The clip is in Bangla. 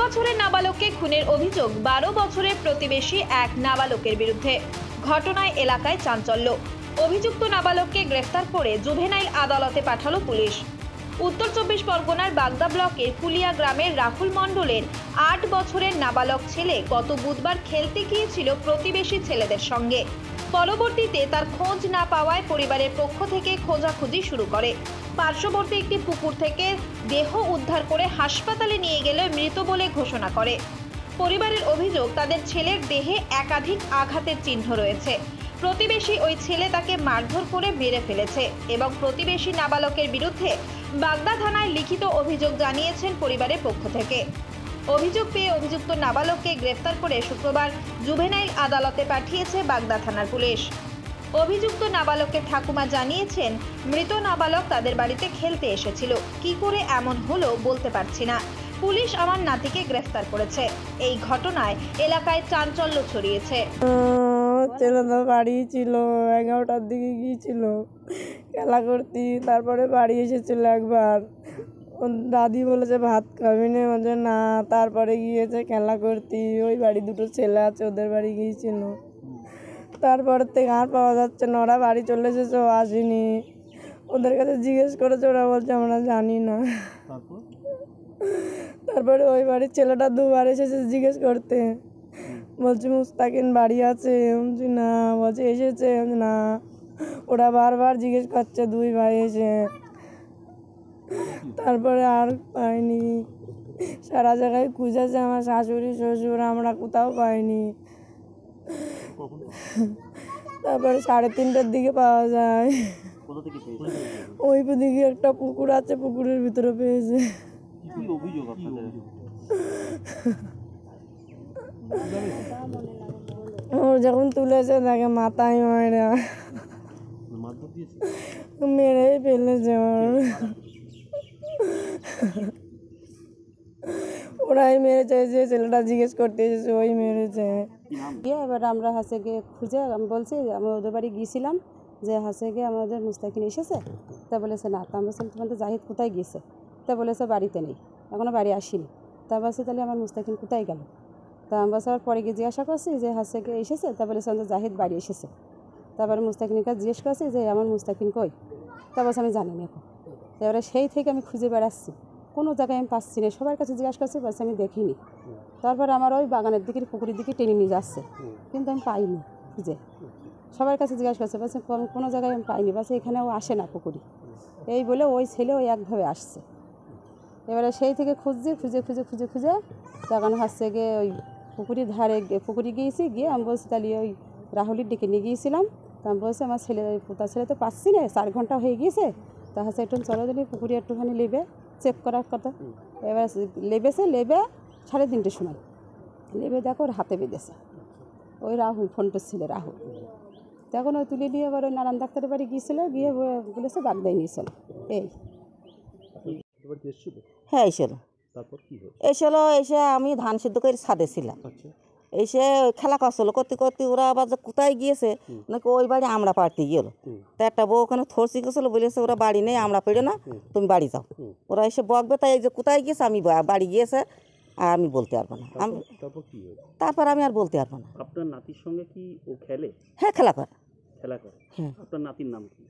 বছরের নাবালককে খুনের অভিযোগ 12 বছরের প্রতিবেশী এক নাবালকের বিরুদ্ধে। ঘটনায় এলাকায় চাঞ্চল্য। অভিযুক্ত নাবালককে গ্রেফতার করে জুভেনাইল আদালতে পাঠালো পুলিশ। উত্তর 24 পরগনার বাগদা ব্লকের ফুলিয়া গ্রামের রাহুল মণ্ডলের 8 বছরের নাবালক ছেলে গত বুধবার খেলতে গিয়েছিল প্রতিবেশী ছেলেদের সঙ্গে। পরবর্তীতে তার খোঁজ না পাওয়ায় পরিবারের পক্ষ থেকে খোঁজাখুঁজি শুরু করে। পার্শ্ববর্তী একটি পুকুর থেকে দেহ উদ্ধার করে হাসপাতালে নিয়ে গেলে মৃত বলে ঘোষণা করে। পরিবারের অভিযোগ, তাদের ছেলের দেহে একাধিক আঘাতের চিহ্ন রয়েছে। প্রতিবেশী ওই ছেলে তাকে মারধর করে মেরে ফেলেছে এবং প্রতিবেশী নাবালকের বিরুদ্ধে বাগদা থানায় লিখিত অভিযোগ জানিয়েছেন পরিবারের পক্ষ থেকে। অভিযোগ পেয়ে অভিযুক্ত নাবালককে গ্রেফতার করে শুক্রবার জুভেনাইল আদালতে পাঠিয়েছে বাগদা থানার পুলিশ। অভিযুক্ত নাবালকের ঠাকুমা জানিয়েছেন, মৃত নাবালক তাদের বাড়িতে খেলতে এসেছিল। কি করে এমন হলো বলতে পারছি না। পুলিশ আমার নাতিকে গ্রেফতার করেছে। এই ঘটনায় এলাকায় চাঞ্চল্য ছড়িয়েছে। ছেলে তো বাড়ি ছিল, 11টার দিকে গিয়েছিল খেলা করতে, তারপরে বাড়ি এসেছিল একবার। দাদি বলেছে ভাত খাবি না, বলছে না, তারপরে গিয়েছে খেলা করতে। ওই বাড়ি দুটো ছেলে আছে, ওদের বাড়ি গিয়েছিল। তারপর থেকে আর পাওয়া যাচ্ছে না। ওরা বাড়ি চলে এসেছে, ও আসেনি। ওদের কাছে জিজ্ঞেস করেছে, ওরা বলছে আমরা জানি না। তারপরে ওই বাড়ির ছেলেটা দুবার এসেছে জিজ্ঞেস করতে, বলছি মুস্তাকিন বাড়ি আছে, বলছি না, বলছে এসেছে, না। ওরা বারবার জিজ্ঞেস করছে, দুই ভাই এসে। তারপরে আর পাইনি। সারা জায়গায় খুঁজেছে আমার শাশুড়ি শ্বশুর, আমরা কোথাও পাইনি। তারপরে 3:30টার দিকে পাওয়া যায়। ওই দিকে একটা পুকুর আছে, পুকুরের ভিতরে পেয়েছে। ওর যখন তুলেছে তাকে মাথায় মেরেই ফেলেছে। ওরাই মেরেছে, যে ছেলেটা জিজ্ঞেস করতে এসেছে ওই মেরেছে। এবার আমরা হাসে গিয়ে খুঁজে, আমি বলছি আমি ওদের বাড়ি গিয়েছিলাম, যে হাসে গিয়ে আমাদের মুস্তাকিন এসেছে। তা বলেছে না। তা আমরা বলছিলাম তোমাদের জাহিদ কোথায় গিয়েছে? তা বলেছে বাড়িতে নেই, এখনও বাড়ি আসিনি। তা বলছে তাহলে আমার মুস্তাকিন কোথায় গেল? তা আমরা বছর পরে গিয়ে জিজ্ঞাসা করছি যে হাসে গিয়ে এসেছে। তা বলেছে আমাদের জাহিদ বাড়ি এসেছে। তারপরে মুস্তাকিনের কাছে জিজ্ঞেস করছি যে আমার মুস্তাকিন কই? তা বলছে আমি জানি না এখন। এবারে সেই থেকে আমি খুঁজে বেড়াচ্ছি, কোনো জায়গায় আমি পাচ্ছি না। সবার কাছে জিজ্ঞাসা করছি, বলছে আমি দেখিনি। তারপরে আমার ওই বাগানের দিকে পুকুরের দিকে টেনে নিয়ে যাচ্ছে, কিন্তু আমি পাইনি খুঁজে। সবার কাছে জিজ্ঞাসা করছে, বলছে কোনো জায়গায় আমি পাইনি, বলছে এখানেও আসে না পুকুরি। এই বলে ওই ছেলে ওই একভাবে আসছে। এবারে সেই থেকে খুঁজছি, খুঁজে খুঁজে খুঁজে খুঁজে তখন হচ্ছে গিয়ে ওই পুকুরির ধারে পুকুরে গিয়েছি। গিয়ে আমি বলছি তাহলে ওই রাহুলের ডেকে নিয়ে গিয়েছিলাম। তা আমি বলছি আমার ছেলে, পোতা ছেলে তো পাচ্ছি না, 4 ঘন্টা হয়ে গিয়েছে। তা হচ্ছে একটু চলো দিলি পুকুরে একটুখানি লেবে চেক করার কথা। এবার লেবেছে, লেবে 3:30টার সময় লেবে দেখো ওর হাতে বেঁধেছে ওই রাহুল, ফোনটার ছেলে রাহুল। তখন ওই তুলে নিয়ে এবার ওই নারায়ণ ডাক্তারের বাড়ি গিয়েছিল, গিয়ে বলেছে বাগদায় নিয়েছিল। এই হ্যাঁ এসেছিল। এসে আমি ধান সিদ্ধ করে ছাদে ছিলাম। এসে খেলা করছিল, করতে করতে ওরা আবার যে কোথায় গিয়েছে নাকি ওই বাড়ি আমরা পাড়তে গেলো। তা একটা বউ ওখানে থরসি গেছিলো, বলেছে ওরা বাড়ি নেই, আমরা পেড়ে না, তুমি বাড়ি যাও। ওরা এসে বকবে, তাই এই যে কোথায় গিয়েছে আমি বাড়ি গিয়েছে আর আমি বলতে পারবো না। তারপর আমি আর বলতে পারবো না। আপনার নাতির সঙ্গে কি ও খেলে? হ্যাঁ খেলা করে। হ্যাঁ। আপনার নাতির নাম কি?